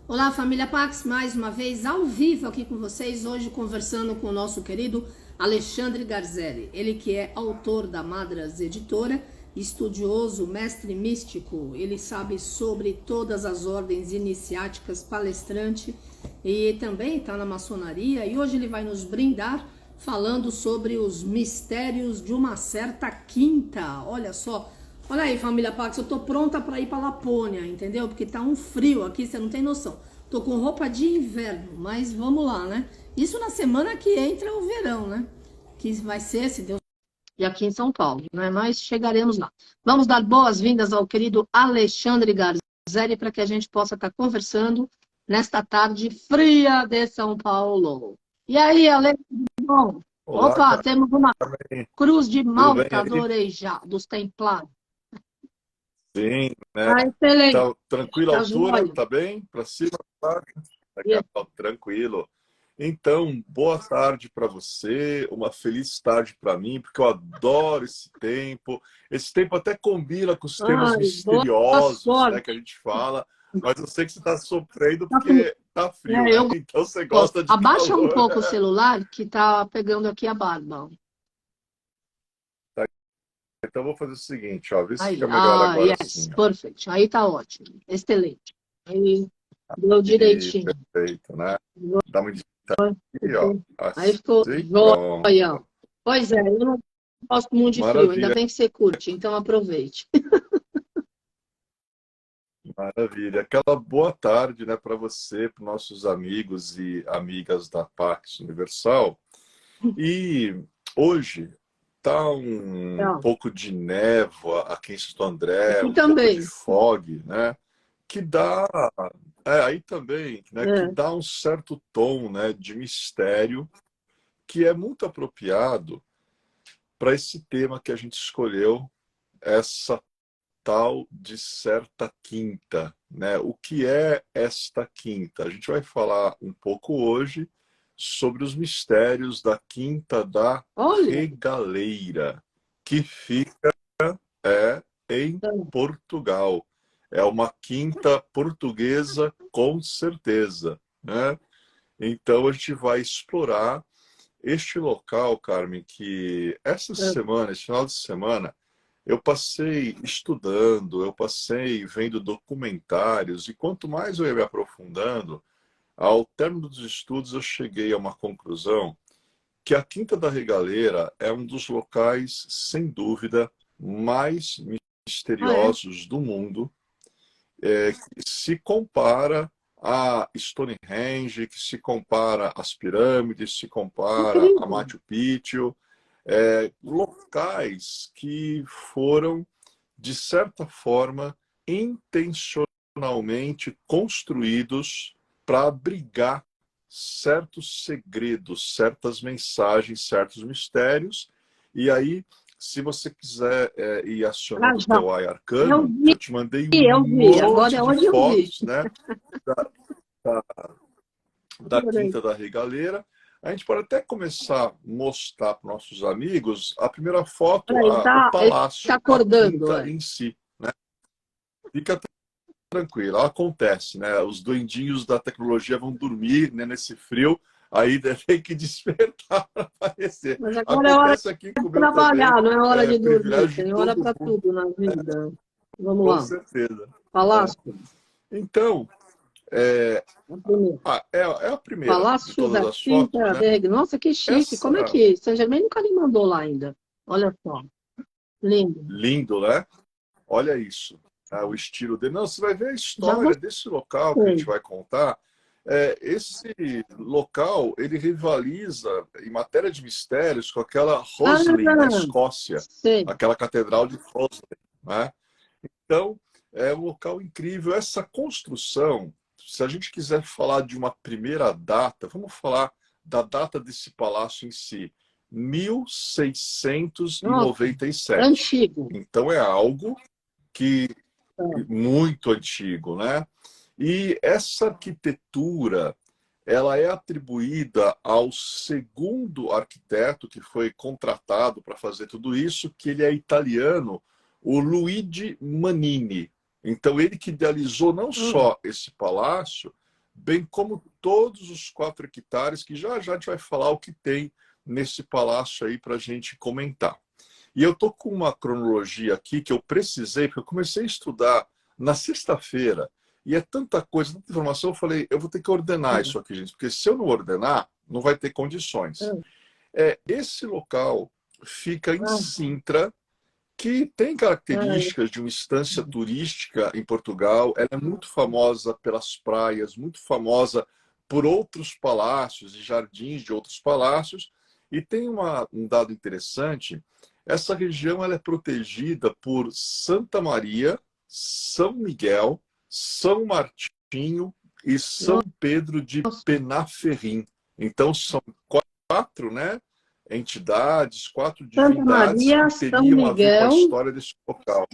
Olá, família Pax, mais uma vez ao vivo aqui com vocês, hoje conversando com o nosso querido Alexandre Garzelli. Ele que é autor da Madras Editora, estudioso, mestre místico, ele sabe sobre todas as ordens iniciáticas, palestrante e também está na maçonaria, e hoje ele vai nos brindar falando sobre os mistérios de uma certa quinta. Olha só. Olha aí, família Pax, eu tô pronta para ir para Lapônia, entendeu? Porque tá um frio aqui, você não tem noção. Tô com roupa de inverno, mas vamos lá, né? Isso na semana que entra o verão, né? Que vai ser, se Deus... E aqui em São Paulo, né? Mas chegaremos lá. Vamos dar boas-vindas ao querido Alexandre Garzelli para que a gente possa estar conversando nesta tarde fria de São Paulo. E aí, Ale, tudo bom? Olá, Opa, temos uma Carmen. cruz de Tudo bem Malta, aí? adorei já, dos Templários. Sim, né? Tá excelente, Tá tranquila a tá altura? joia. Tá bem? Para cima? Tá? E Legal, tranquilo. Então, boa tarde para você, uma feliz tarde para mim, porque eu adoro esse tempo. Esse tempo até combina com os temas ai, boa misteriosos, né, que a sorte. gente fala, mas eu sei que você está sofrendo Tá com- porque tá frio, né? Eu Então você gosto. gosta de Abaixa um calor. pouco o celular que tá pegando aqui a barba. Tá, então eu vou fazer o seguinte, ó, vê se Aí, fica melhor agora yes, assim, ó. perfect. Aí tá ótimo, excelente. Aí deu E direitinho. perfeito, né? Dá uma aqui, ó. Ficou- Aí ficou Assim, joia. pronto. Pois é, eu não gosto muito de frio, ainda Maravilha, bem que você curte, então aproveite. maravilha. Aquela boa tarde, né, para você, para nossos amigos e amigas da Pax Universal. E hoje tá um Então, pouco de névoa aqui em Santo André, aqui um pouco de também. fog, né? Que dá, aí também, né, que É. dá um certo tom, né, de mistério que é muito apropriado para esse tema que a gente escolheu, essa tal de certa quinta, né? O que é esta quinta? A gente vai falar um pouco hoje sobre os mistérios da Quinta da Olha, Regaleira, que fica em Portugal. É uma quinta portuguesa, com certeza, né? Então a gente vai explorar este local, Carmen, que essa semana, esse final de semana, eu passei estudando, eu passei vendo documentários, e quanto mais eu ia me aprofundando, ao término dos estudos eu cheguei a uma conclusão que a Quinta da Regaleira é um dos locais, sem dúvida, mais é. misteriosos do mundo, que se compara a Stonehenge, que se compara às pirâmides, se compara a Incrível. Machu Picchu, locais que foram, de certa forma, intencionalmente construídos para abrigar certos segredos, certas mensagens, certos mistérios. E aí, se você quiser ir Ah, acionando o já. teu eye Eu arcano, vi, eu te mandei um eu vi. Agora monte é de onde eu vi. fotos, né, da, da Adorei. Quinta da Regaleira. A gente pode até começar a mostrar para nossos amigos a primeira foto, Olha, o ele tá palácio, a acordando, quinta é. em si. Fica tranquilo, acontece, né? Os doidinhos da tecnologia vão dormir, né, nesse frio, aí tem que despertar para aparecer. Mas agora é hora Acontece aqui de comigo também, trabalhar, não é hora é de dormir. privilégio de Tem hora todo para mundo, tudo na vida. Vamos com lá. certeza. É. Palácio, Então, é, a primeira. é a primeira de Palácio todas da as fotos, Quinta né? Reg. Nossa, que chique. Como é Essa que... Saint Germain nunca me mandou lá ainda. Olha só. Lindo. lindo, né? Olha isso, o estilo dele. Não, você vai ver a Já história desse local que a gente gostei. vai contar. Esse local, ele rivaliza em matéria de mistérios com aquela Ah, Roslin, na Escócia, sei. aquela catedral de Roslin, né? Então, é um local incrível. Essa construção, se a gente quiser falar de uma primeira data, vamos falar da data desse palácio em si, Nossa, 1697. antigo. Então é algo que É. muito antigo, né? E essa arquitetura, ela é atribuída ao segundo arquiteto que foi contratado para fazer tudo isso, que ele é italiano, o Luigi Manini. Então ele que idealizou não Hum, só esse palácio, bem como todos os 4 hectares, que já já a gente vai falar o que tem nesse palácio aí para a gente comentar. E eu estou com uma cronologia aqui que eu precisei, porque eu comecei a estudar na sexta-feira, e é tanta coisa, tanta informação, eu falei, eu vou ter que ordenar isso aqui, gente, porque se eu não ordenar, não vai ter condições. Esse local fica em Sintra, que tem características de uma estância turística em Portugal. Ela é muito famosa pelas praias, muito famosa por outros palácios e jardins de outros palácios. E tem um dado interessante, essa região ela é protegida por Santa Maria, São Miguel, São Martinho e São Pedro de Penaferrim. Então, são 4, né, entidades, 4 Santa divindades Maria, que São teriam a ver com a Miguel. história desse local.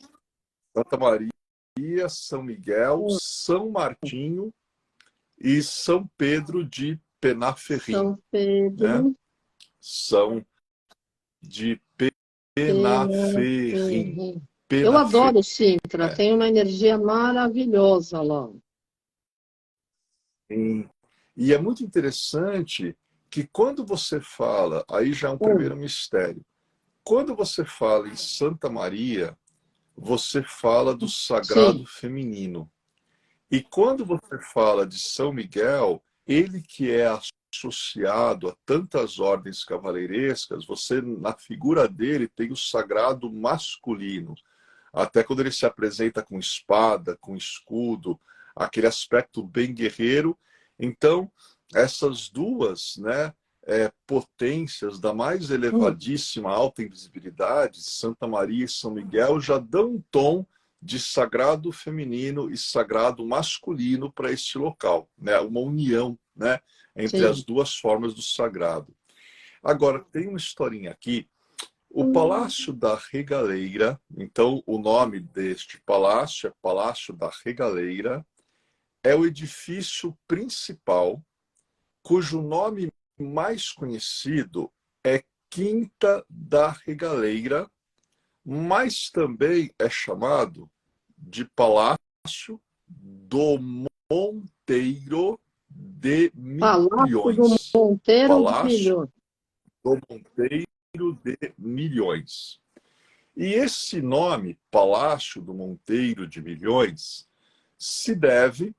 Santa Maria, São Miguel, São Martinho e São Pedro de Penaferrim. São Né? Pedro. São de Penaferrim. Eu Penaferrim. adoro Sintra, tem uma energia maravilhosa lá. E é muito interessante que quando você fala, aí já é um primeiro mistério, quando você fala em Santa Maria, você fala do sagrado feminino. E quando você fala de São Miguel, ele que é associado a tantas ordens cavaleirescas, você, na figura dele, tem o sagrado masculino. Até quando ele se apresenta com espada, com escudo, aquele aspecto bem guerreiro. Então, essas duas, né, potências da mais elevadíssima alta invisibilidade, Santa Maria e São Miguel, já dão um tom de sagrado feminino e sagrado masculino para este local, né? Uma união, né, entre as duas formas do sagrado. Agora, tem uma historinha aqui. O Palácio da Regaleira, então o nome deste palácio é Palácio da Regaleira, é o edifício principal, cujo nome mais conhecido é Quinta da Regaleira, mas também é chamado de Palácio do Monteiro de Milhões. Palácio do Monteiro de Palácio Milhões. do Monteiro de Milhões. E esse nome, Palácio do Monteiro de Milhões, se deve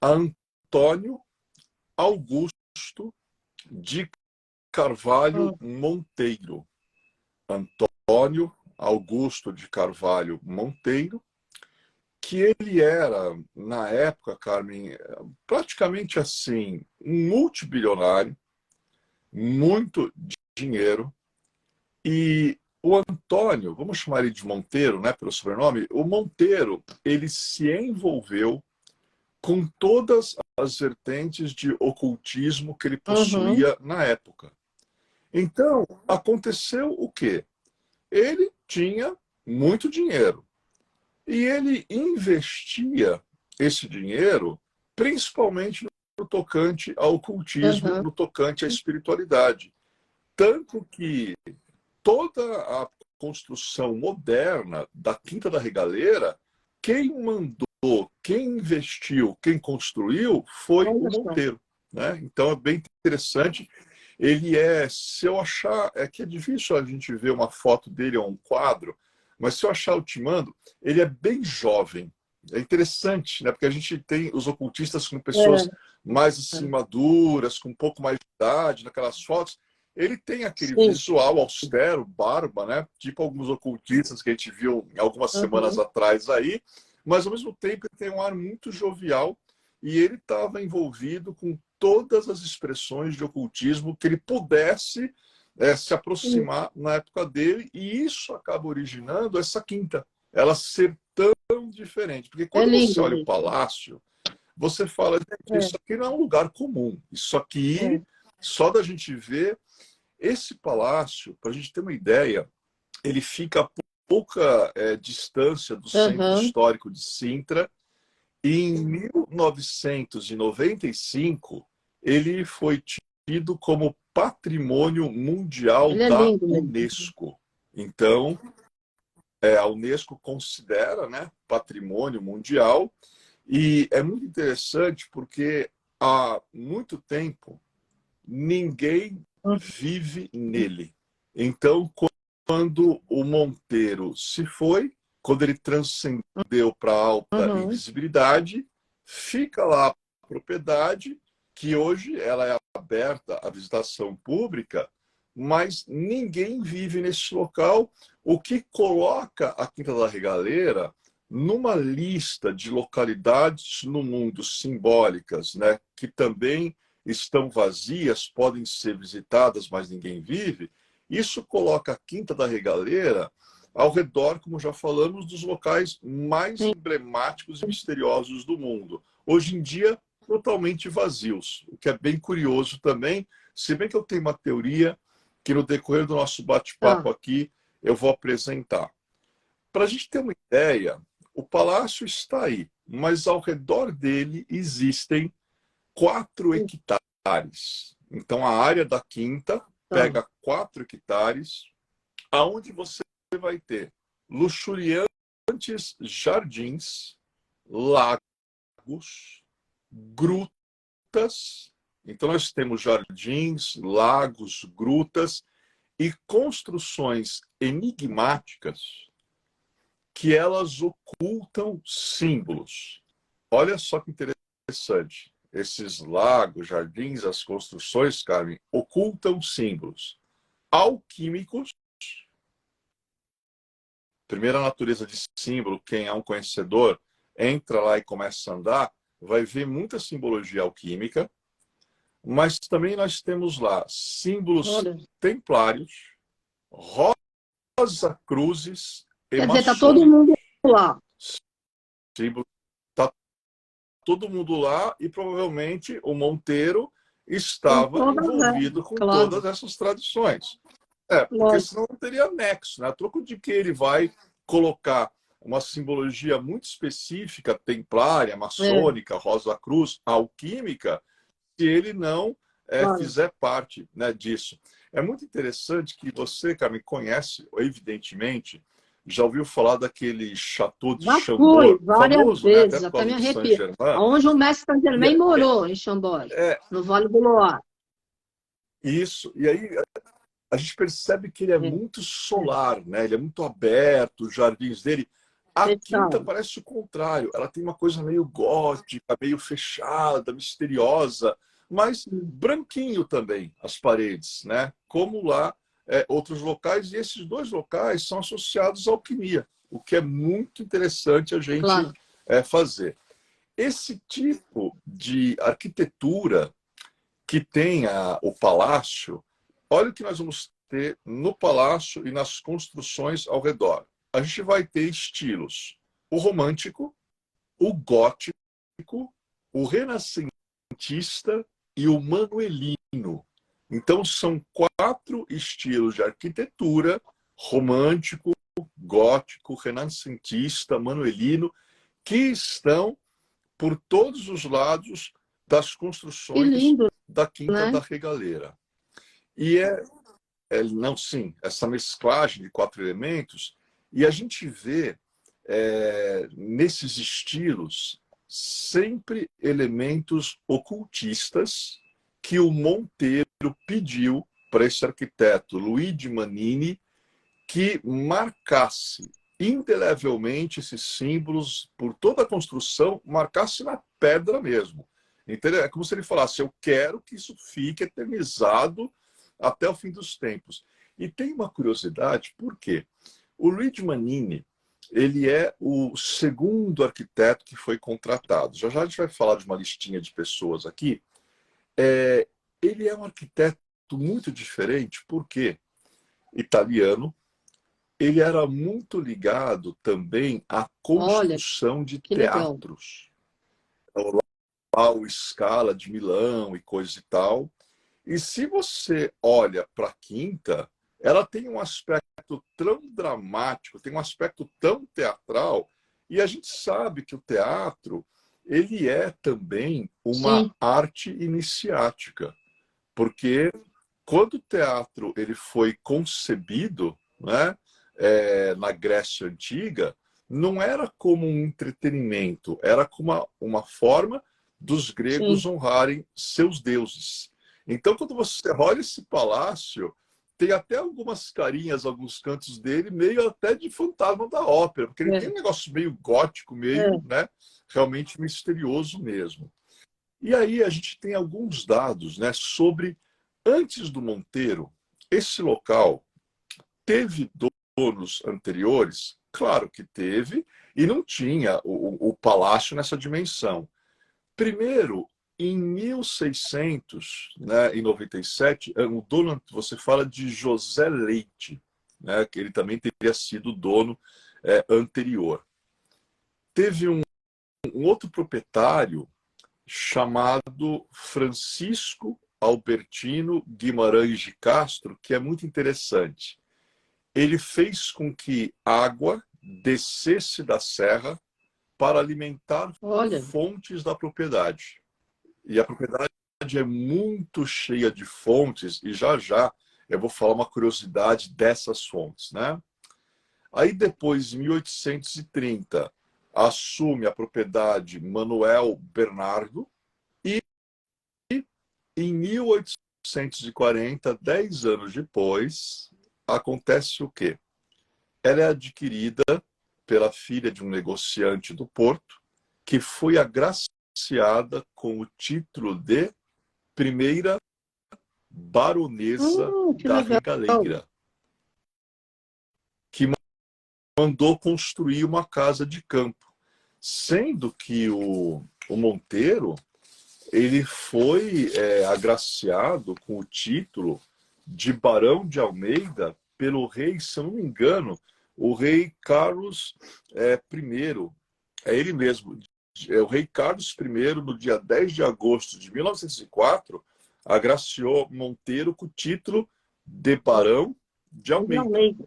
a Antônio Augusto de Carvalho Monteiro. Antônio Augusto de Carvalho Monteiro, que ele era, na época, Carmen, praticamente assim, um multibilionário, muito dinheiro, e o Antônio, vamos chamar ele de Monteiro, né, pelo sobrenome, o Monteiro, ele se envolveu com todas as vertentes de ocultismo que ele possuía na época. Então, aconteceu o quê? Ele tinha muito dinheiro. E ele investia esse dinheiro principalmente no tocante ao ocultismo, no tocante à espiritualidade. Tanto que toda a construção moderna da Quinta da Regaleira, quem mandou, quem investiu, quem construiu foi o Monteiro. Né? Então é bem interessante. Ele se eu achar, é que é difícil a gente ver uma foto dele ou um quadro, mas se eu achar, eu te mando, ele é bem jovem. É interessante, né? Porque a gente tem os ocultistas com pessoas mais assim, maduras, com um pouco mais de idade, naquelas fotos. Ele tem aquele visual austero, barba, né? Tipo alguns ocultistas que a gente viu algumas semanas atrás aí, mas ao mesmo tempo ele tem um ar muito jovial e ele estava envolvido com todas as expressões de ocultismo que ele pudesse se aproximar na época dele, e isso acaba originando essa quinta, ela ser tão diferente. Porque quando você olha o palácio, você fala, isso aqui não é um lugar comum, isso aqui, só da gente ver, esse palácio, para a gente ter uma ideia, ele fica a pouca distância do centro histórico de Sintra, e em 1995, ele foi tido como Patrimônio Mundial da Unesco. Então, a Unesco considera, né, patrimônio mundial, e é muito interessante porque há muito tempo, ninguém vive nele. Então, quando o Monteiro se foi, quando ele transcendeu para a alta invisibilidade, fica lá a propriedade, que hoje ela é aberta à visitação pública, mas ninguém vive nesse local, o que coloca a Quinta da Regaleira numa lista de localidades no mundo simbólicas, né, que também estão vazias, podem ser visitadas, mas ninguém vive. Isso coloca a Quinta da Regaleira ao redor, como já falamos, dos locais mais emblemáticos e misteriosos do mundo. Hoje em dia, totalmente vazios, o que é bem curioso também, se bem que eu tenho uma teoria que no decorrer do nosso bate-papo aqui eu vou apresentar. Para a gente ter uma ideia, o palácio está aí, mas ao redor dele existem 4 hectares. Então, a área da Quinta pega 4 hectares, aonde você vai ter luxuriantes jardins, lagos, grutas. Então, nós temos jardins, lagos, grutas e construções enigmáticas que elas ocultam símbolos. Olha só que interessante. Esses lagos, jardins, as construções, Carmen, ocultam símbolos alquímicos. Primeira natureza de símbolo, quem é um conhecedor, entra lá e começa a andar, vai ver muita simbologia alquímica, mas também nós temos lá símbolos templários, rosa cruzes e quer dizer, tá todo mundo lá. Símbolo, tá todo mundo lá e provavelmente o Monteiro estava envolvido com todas essas tradições. Porque senão não teria nexo, né? A troco de que ele vai colocar uma simbologia muito específica, templária, maçônica, Rosa Cruz, alquímica, se ele não fizer parte, né, disso. É muito interessante que você, Carmen, conhece, evidentemente, já ouviu falar daquele Chateau de Chambord, várias famoso, vezes, né, até por até me causa do arrepio. Saint-Germain. Onde o mestre Saint-Germain morou, em Chambord, no Vale do Loire. Isso, e aí a gente percebe que ele é muito solar, né? Ele é muito aberto, os jardins dele. A Quinta parece o contrário. Ela tem uma coisa meio gótica, meio fechada, misteriosa, mas branquinho também, as paredes, né? Como lá outros locais. E esses 2 locais são associados à alquimia, o que é muito interessante a gente fazer. Esse tipo de arquitetura que tem o palácio, olha o que nós vamos ter no palácio e nas construções ao redor. A gente vai ter estilos: o romântico, o gótico, o renascentista e o manuelino. Então, são 4 estilos de arquitetura: romântico, gótico, renascentista, manuelino, que estão por todos os lados das construções da Quinta da Regaleira. E não, sim, essa mesclagem de 4 elementos, e a gente vê nesses estilos sempre elementos ocultistas que o Monteiro pediu para esse arquiteto Luigi Manini que marcasse indelevelmente esses símbolos por toda a construção, marcasse na pedra mesmo. Entendeu? É como se ele falasse: eu quero que isso fique eternizado até o fim dos tempos. E tem uma curiosidade, por quê? O Luigi Manini, ele é o segundo arquiteto que foi contratado. Já já a gente vai falar de uma listinha de pessoas aqui. Ele é um arquiteto muito diferente, porque italiano, ele era muito ligado também à construção de teatros. Lá o Scala de Milão e coisa e tal. E se você olha para a Quinta, ela tem um aspecto tão dramático, tem um aspecto tão teatral, e a gente sabe que o teatro, ele é também uma arte iniciática, porque quando o teatro ele foi concebido, né, na Grécia Antiga, não era como um entretenimento, era como uma forma dos gregos Sim. honrarem seus deuses. Então, quando você olha esse palácio, tem até algumas carinhas, alguns cantos dele, meio até de fantasma da ópera, porque ele tem um negócio meio gótico, meio, É. né, realmente misterioso mesmo. E aí a gente tem alguns dados, né, sobre, antes do Monteiro, esse local teve donos anteriores? Claro que teve, e não tinha o palácio nessa dimensão. Primeiro, em 1697, o dono, você fala de José Leite, né, que ele também teria sido dono anterior. Teve um outro proprietário chamado Francisco Albertino Guimarães de Castro, que é muito interessante. Ele fez com que água descesse da serra para alimentar Olha, fontes da propriedade. E a propriedade é muito cheia de fontes, e já já eu vou falar uma curiosidade dessas fontes, né? Aí depois, em 1830, assume a propriedade Manuel Bernardo, e em 1840, 10 anos depois, acontece o quê? Ela é adquirida pela filha de um negociante do Porto, que foi agraciada com o título de primeira baronesa que da legal. Regaleira, que mandou construir uma casa de campo. Sendo que o Monteiro ele foi agraciado com o título de Barão de Almeida pelo rei, se eu não me engano, o rei Carlos I. É ele mesmo. O rei Carlos I, no dia 10 de agosto de 1904, agraciou Monteiro com o título de Barão de Almeida. Almeida.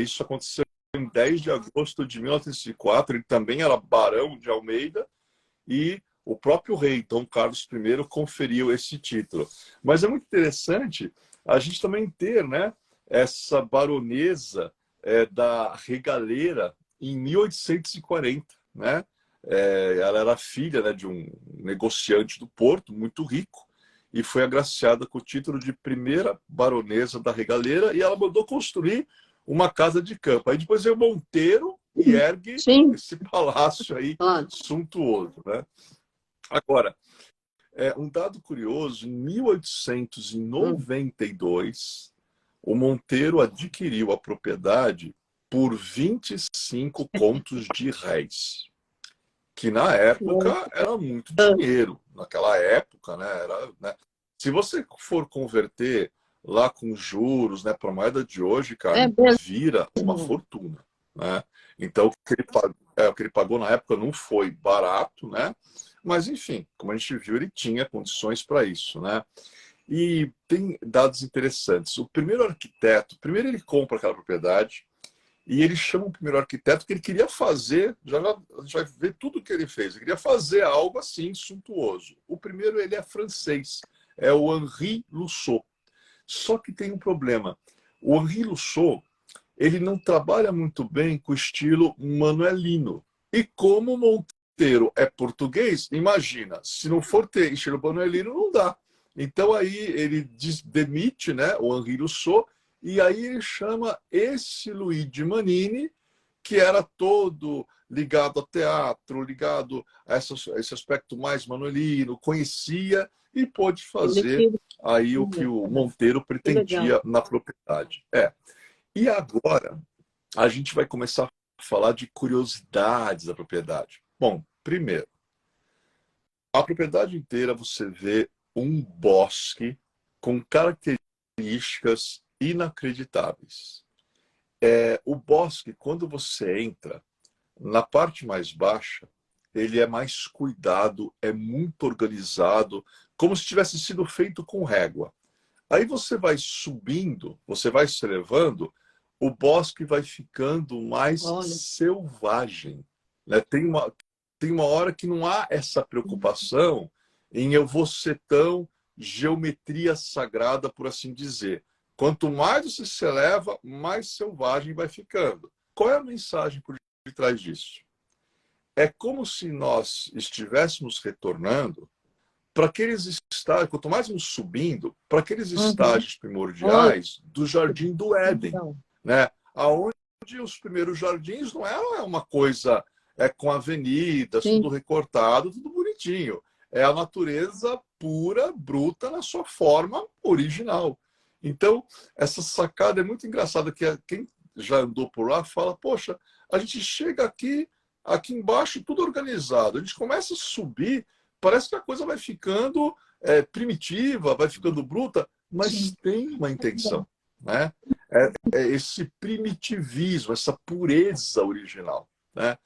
Isso aconteceu em 10 de agosto de 1904. Ele também era Barão de Almeida, e o próprio rei, Dom Carlos I, conferiu esse título. Mas é muito interessante a gente também ter, né, essa baronesa da Regaleira em 1840. Né? Ela era filha, né, de um negociante do Porto, muito rico, e foi agraciada com o título de primeira baronesa da Regaleira, e ela mandou construir uma casa de campo. Aí depois veio Monteiro e ergue Sim, esse palácio aí claro. suntuoso, né? Agora, um dado curioso, em 1892, o Monteiro adquiriu a propriedade por 25 contos de réis, que na época era muito dinheiro. Naquela época, né, né? Se você for converter lá com juros, né, para a moeda de hoje, É cara, mesmo. vira uma fortuna, né? Então, o que ele pagou na época não foi barato, né? Mas, enfim, como a gente viu, ele tinha condições para isso, né? E tem dados interessantes. O primeiro arquiteto, primeiro ele compra aquela propriedade, e ele chama o primeiro arquiteto que ele queria fazer, a gente vai ver tudo o que ele fez, ele queria fazer algo assim suntuoso. O primeiro, ele é francês, é o Henri Luçot. Só que tem um problema. O Henri Luçot, ele não trabalha muito bem com o estilo manuelino. E como o Monteiro é português, imagina, se não for ter estilo manuelino, não dá. Então aí ele demite, né, o Henri Luçot, e aí ele chama esse Luigi Manini, que era todo ligado ao teatro, ligado a esse aspecto mais manuelino, conhecia e pôde Ele fazer que... aí o que o Monteiro Que legal. pretendia na propriedade. E agora a gente vai começar a falar de curiosidades da propriedade. Bom, primeiro, a propriedade inteira você vê um bosque com características inacreditáveis. O bosque, quando você entra, na parte mais baixa, ele é mais cuidado, é muito organizado, como se tivesse sido feito com régua. Aí você vai subindo, você vai se elevando, o bosque vai ficando mais Olha. selvagem. Né? Tem uma hora que não há essa preocupação em eu vou ser tão geometria sagrada, por assim dizer. Quanto mais você se eleva, mais selvagem vai ficando. Qual é a mensagem por detrás disso? é como se nós estivéssemos retornando para aqueles estágios, quanto mais vamos subindo, para aqueles estágios Olha, primordiais do Jardim do Éden, então, né? Aonde os primeiros jardins não é uma coisa com avenidas, sim, tudo recortado, tudo bonitinho. É a natureza pura, bruta, na sua forma original. Então, essa sacada é muito engraçada, que quem já andou por lá fala, poxa, a gente chega aqui embaixo, tudo organizado. A gente começa a subir, parece que a coisa vai ficando primitiva, vai ficando bruta, mas sim. tem uma intenção, né? É esse primitivismo, essa pureza original, né?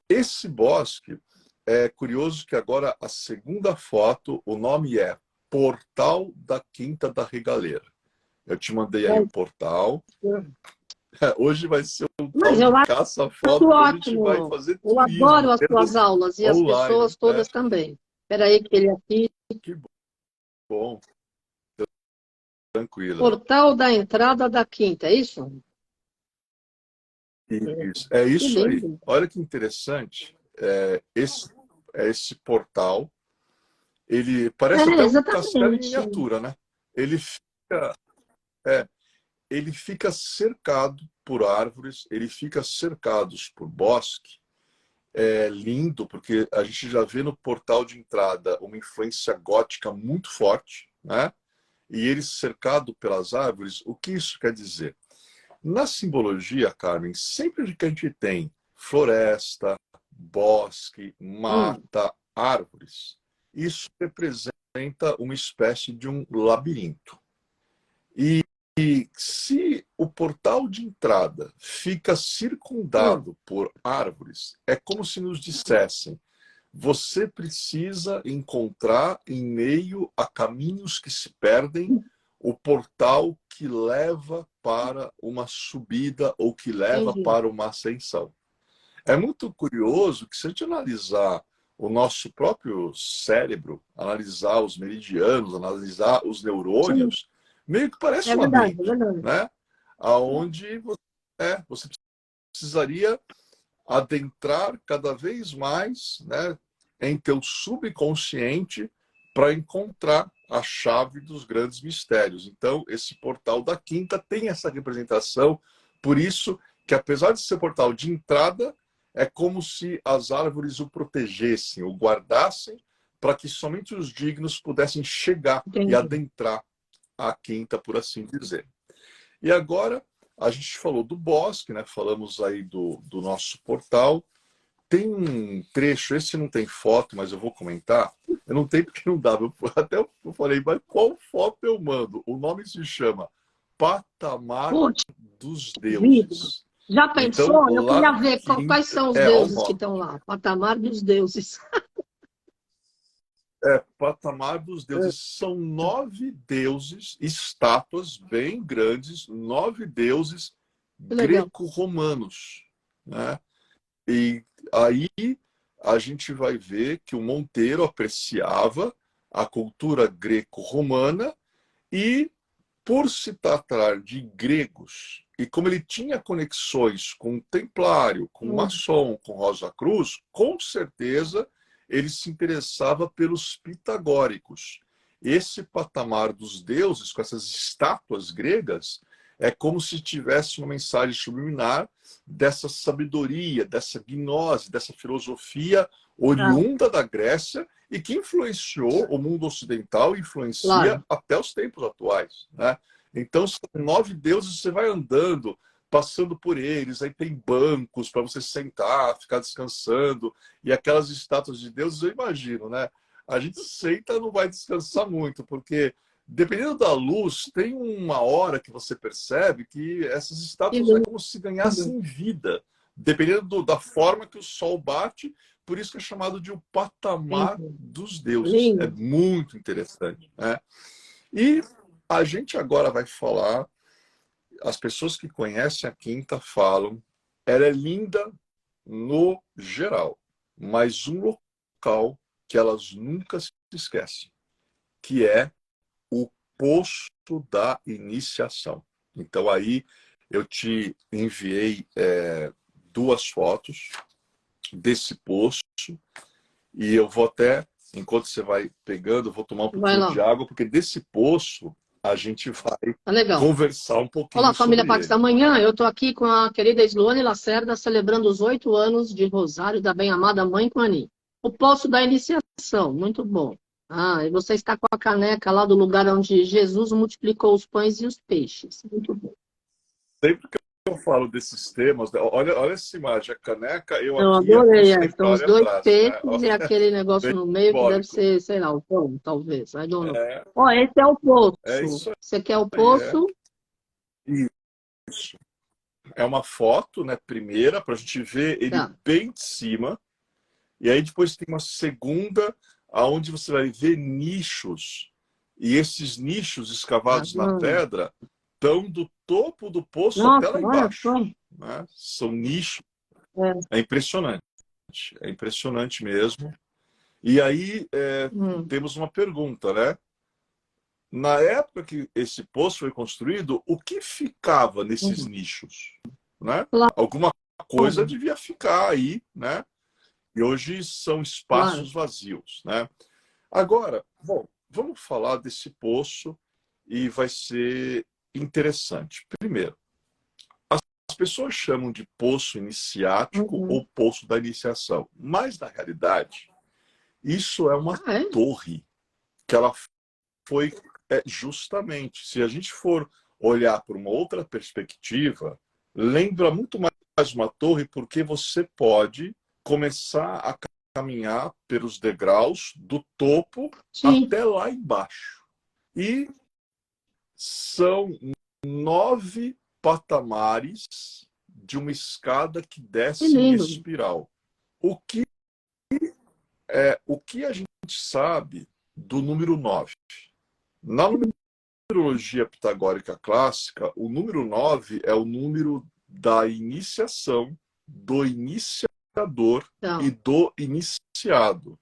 Esse bosque, é curioso que agora a segunda foto, o nome é Portal da Quinta da Regaleira. Eu te mandei aí o portal. Hoje vai ser um tal Mas eu de acho caça-foto que a gente vai ótimo. fazer Eu turismo adoro as suas aulas e as online, pessoas né? todas também. Espera aí que ele aqui. Que bom, tranquila. Portal da entrada da quinta, é isso? Isso, é Que isso aí. lindo. Olha que interessante. Esse portal, ele parece É, até um castelo em exatamente. miniatura, né? Ele fica, é, ele fica cercado por árvores, ele fica cercado por bosque. É lindo, porque a gente já vê no portal de entrada uma influência gótica muito forte, né? E ele cercado pelas árvores, o que isso quer dizer? Na simbologia, Carmen, sempre que a gente tem floresta, bosque, Hum, mata, árvores, isso representa uma espécie de um labirinto. E se o portal de entrada fica hum, circundado por árvores, é como se nos dissessem: você precisa encontrar, em meio a caminhos que se perdem, o portal que leva para uma subida ou que leva entendi. para uma ascensão. É muito curioso que, se a gente analisar o nosso próprio cérebro, analisar os meridianos, analisar os Sim, neurônios, meio que parece é um verdade, é labirinto, verdade. né? Aonde você precisaria adentrar cada vez mais, né, em teu subconsciente para encontrar a chave dos grandes mistérios. Então, esse portal da quinta tem essa representação, por isso que, apesar de ser portal de entrada, é como se as árvores o protegessem, o guardassem, para que somente os dignos pudessem chegar e Entendi. adentrar a quinta, por assim dizer. E agora, a gente falou do bosque, né? Falamos aí do nosso portal. Tem um trecho, esse não tem foto, mas eu vou comentar. Eu não tenho porque não dava. Até eu falei, mas qual foto eu mando? O nome se chama Patamar Puxa dos vida. Deuses. Já Então, pensou? Eu lá queria na ver quais quinta, são os olha o deuses que nome. estão lá. Patamar dos deuses. Patamar dos Deuses. São 9 deuses, estátuas bem grandes, 9 deuses Que legal. greco-romanos, né? E aí a gente vai ver que o Monteiro apreciava a cultura greco-romana e, por se tratar de gregos, e como ele tinha conexões com o Templário, com o Hum, Maçom, com Rosa Cruz, com certeza ele se interessava pelos pitagóricos. Esse patamar dos deuses, com essas estátuas gregas, é como se tivesse uma mensagem subliminar dessa sabedoria, dessa gnose, dessa filosofia ah, oriunda da Grécia e que influenciou o mundo ocidental e influencia claro. até os tempos atuais, né? Então, são 9 deuses, você vai andando, passando por eles, aí tem bancos para você sentar, ficar descansando, e aquelas estátuas de deuses, eu imagino, né? A gente senta e não vai descansar muito, porque dependendo da luz, tem uma hora que você percebe que essas Que estátuas é lindo. como se ganhassem vida, dependendo da forma que o sol bate, por isso que é chamado de o patamar Entendi. dos deuses. É Lindo. muito interessante, né? E a gente agora vai falar, as pessoas que conhecem a Quinta falam, ela é linda no geral, mas um local que elas nunca se esquecem, que é o Poço da Iniciação. Então aí eu te enviei 2 fotos. desse poço. E eu vou até, enquanto você vai pegando, eu vou tomar um Vai pouquinho lá. de água, porque desse poço a gente vai Tá legal. conversar um Olá, pouquinho família sobre Pax. ele. Amanhã eu estou aqui com a querida Sloane Lacerda, celebrando os 8 anos de Rosário da Bem-Amada Mãe Quani. O poço da iniciação, muito bom. Ah, e você está com a caneca lá do lugar onde Jesus multiplicou os pães e os peixes. Muito bom. Sempre que eu falo desses temas, olha essa imagem, a caneca, eu Eu aqui e a adorei cruz essa. São os templária dois atrás, né? peixes e aquele negócio Bem no meio que deve simbólico. ser, sei lá, o pão, talvez. I don't know. É, Ó, esse é o é poço. isso Você quer o aí, é. poço? Isso. É uma foto, né, primeira, para a gente ver ele Tá. bem de cima. E aí depois tem uma segunda, aonde você vai ver nichos. E esses nichos Ah, escavados na pedra estão do topo do poço até nossa, lá olha embaixo, só. né? São nichos. É. É impressionante. É impressionante mesmo. E aí Hum. temos uma pergunta, né? Na época que esse poço foi construído, o que ficava nesses Hum. nichos? Né? Claro, Alguma coisa devia ficar aí, né? E hoje são claro. espaços vazios, né? Agora, bom, vamos falar desse poço e vai ser interessante. Primeiro, as pessoas chamam de poço iniciático Uhum. ou poço da iniciação, mas na realidade, isso é uma Ah, é? torre que ela foi justamente, se a gente for olhar por uma outra perspectiva, lembra muito mais uma torre porque você pode começar a caminhar pelos degraus do topo Sim, até lá embaixo. E são 9 patamares de uma escada que que desce em lindo. espiral. O que, o que a gente sabe do número 9? Na numerologia pitagórica clássica, o número 9 é o número da iniciação, do iniciador e Então, do iniciado.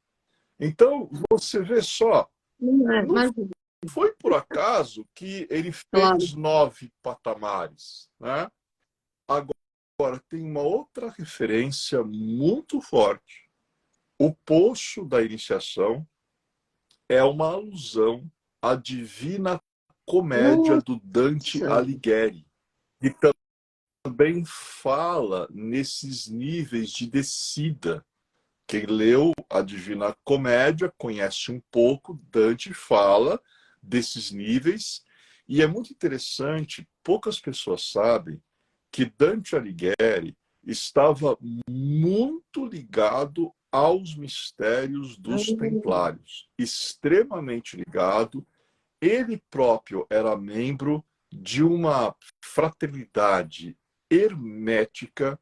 Então, você vê só, não é, não mas, foi por acaso que ele claro. fez 9 patamares, né? Agora, tem uma outra referência muito forte. O poço da iniciação é uma alusão à Divina Comédia do Dante Nossa, Alighieri, que também fala nesses níveis de descida. Quem leu a Divina Comédia conhece um pouco, Dante fala desses níveis, e é muito interessante, poucas pessoas sabem que Dante Alighieri estava muito ligado aos mistérios dos templários, extremamente ligado. Ele próprio era membro de uma fraternidade hermética,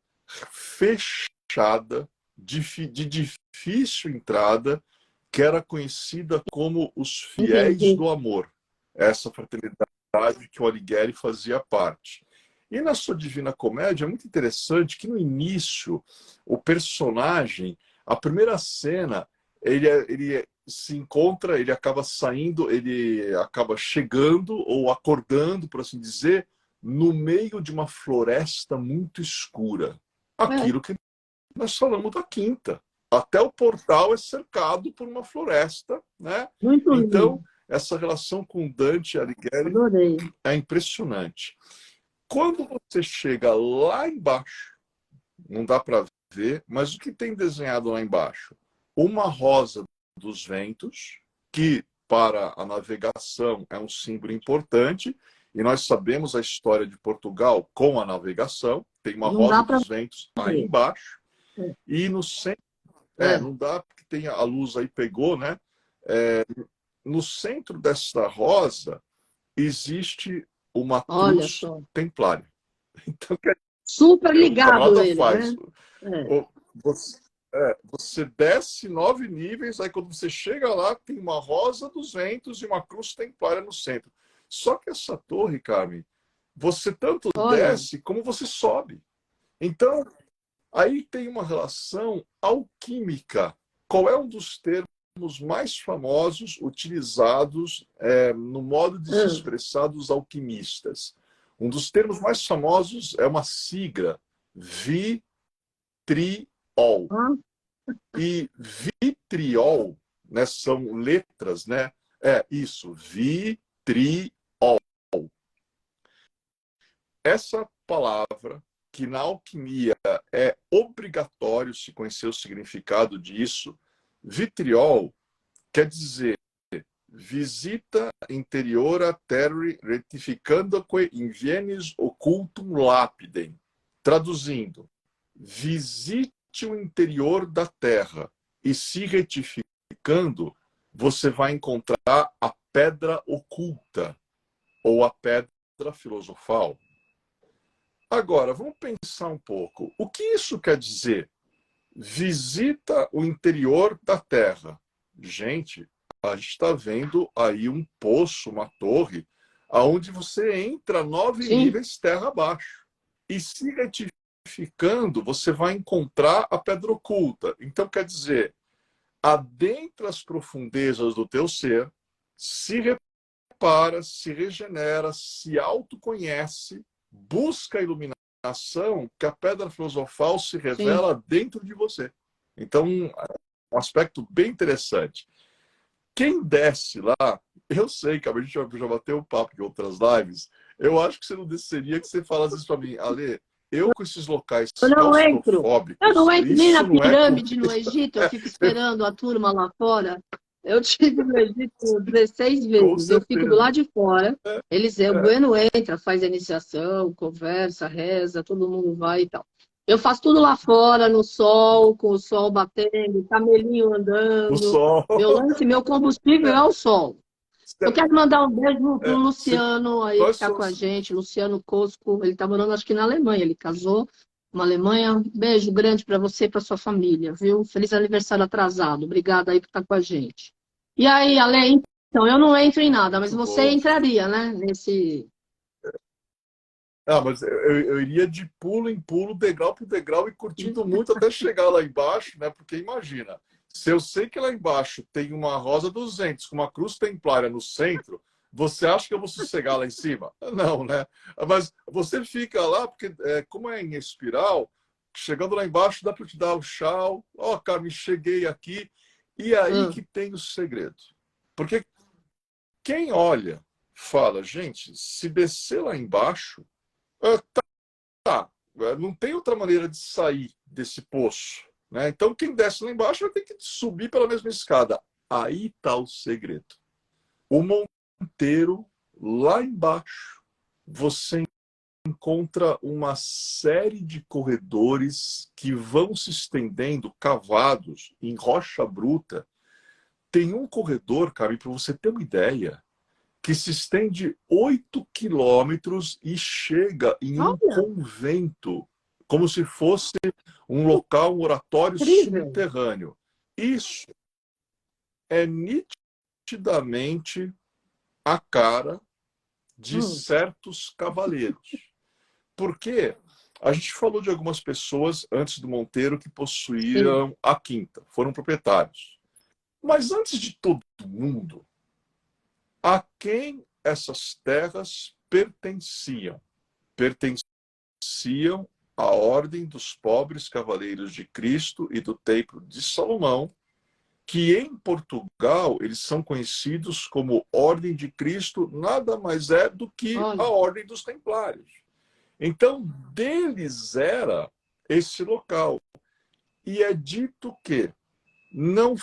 fechada, de difícil entrada, que era conhecida como os Fiéis entendi. do Amor. Essa fraternidade que o Alighieri fazia parte. E na sua Divina Comédia é muito interessante que no início o personagem, a primeira cena, ele se encontra, ele acaba saindo, ele acaba chegando ou acordando, por assim dizer, no meio de uma floresta muito escura. É, Aquilo que nós falamos da quinta. Até o portal é cercado por uma floresta, né? muito Então, lindo. essa relação com Dante Alighieri Adorei. é impressionante. Quando você chega lá embaixo, não dá para ver, mas o que tem desenhado lá embaixo? Uma rosa dos ventos, que para a navegação é um símbolo importante, e nós sabemos a história de Portugal com a navegação, tem uma Não rosa dá para dos ventos aí ver. embaixo, É, e no centro, é, não dá porque tem a luz aí pegou, né? No centro desta rosa existe uma olha cruz só. templária. Então, Super o ligado camarada ele, né? faz. É. Você, você desce 9 níveis, aí quando você chega lá, tem uma rosa dos ventos e uma cruz templária no centro. Só que essa torre, Carmen, você tanto Olha, desce como você sobe. Então, aí tem uma relação alquímica. Qual é um dos termos mais famosos utilizados no modo de se ah, expressar dos alquimistas? Um dos termos mais famosos é uma sigla, vitriol. Ah, E vitriol, né, são letras, né? É isso, vitriol. Essa palavra, que na alquimia é obrigatório se conhecer o significado disso, vitriol quer dizer visita interiora terri rectificandoque invienis occultum lapidem. Traduzindo, visite o interior da terra e se retificando, você vai encontrar a pedra oculta ou a pedra filosofal. Agora, vamos pensar um pouco. O que isso quer dizer? Visita o interior da terra. Gente, a gente está vendo aí um poço, uma torre, aonde você entra 9 sim. níveis terra abaixo. E se retificando, você vai encontrar a pedra oculta. Então, quer dizer, adentra as profundezas do teu ser, se repara, se regenera, se autoconhece, busca a iluminação, que a pedra filosofal se revela Sim. dentro de você. Então, um aspecto bem interessante. Quem desce lá, eu sei que a gente já bateu o papo em outras lives, eu acho que você não desceria, que você falasse isso para mim, Ale, eu com esses locais Eu não entro. Eu não claustrofóbicos, entro nem isso na não é pirâmide no comigo. Egito, eu fico esperando a turma lá fora. Eu tive no Egito 16 Com vezes. Eu fico do certeza. lado de fora. O É. Bueno entra, faz a iniciação, conversa, reza, todo mundo vai e tal. Eu faço tudo lá fora, no sol, com o sol batendo, camelinho O andando. sol. Meu lance, meu combustível é o sol. Eu quero mandar um beijo pro É, Luciano aí que nós tá com a somos. gente, Luciano Cosco. Ele tá morando acho que na Alemanha, ele casou na Alemanha. Um beijo grande para você e para sua família, viu? Feliz aniversário atrasado. Obrigada aí por estar com a gente. E aí, Ale, então eu não entro em nada, mas Muito você bom. entraria, né, nesse. Ah, mas eu iria de pulo em pulo, degrau por degrau e curtindo muito até chegar lá embaixo, né? Porque imagina, se eu sei que lá embaixo tem uma Rosa dos Ventos com uma cruz templária no centro, você acha que eu vou sossegar lá em cima? Não, né? Mas você fica lá, porque como é em espiral, chegando lá embaixo dá para te dar o tchau. Ó, Carmen, cheguei aqui. E aí Ah, que tem o segredo. Porque quem olha, fala, gente, se descer lá embaixo, tá, não tem outra maneira de sair desse poço, né? Então quem desce lá embaixo vai ter que subir pela mesma escada. Aí está o segredo. O monteiro lá embaixo, você encontra uma série de corredores que vão se estendendo, cavados em rocha bruta. Tem um corredor, Cabe, para você ter uma ideia, que se estende 8 quilômetros e chega em um olha, convento, como se fosse um local, um oratório incrível. subterrâneo. Isso é nitidamente a cara de Hum, certos cavaleiros. Porque a gente falou de algumas pessoas antes do Monteiro que sim. possuíam a quinta, foram proprietários. Mas antes de todo mundo, a quem essas terras pertenciam? Pertenciam à Ordem dos Pobres Cavaleiros de Cristo e do Templo de Salomão, que em Portugal eles são conhecidos como Ordem de Cristo, nada mais é do que a Olha, Ordem dos Templários. Então, deles era esse local. E é dito que não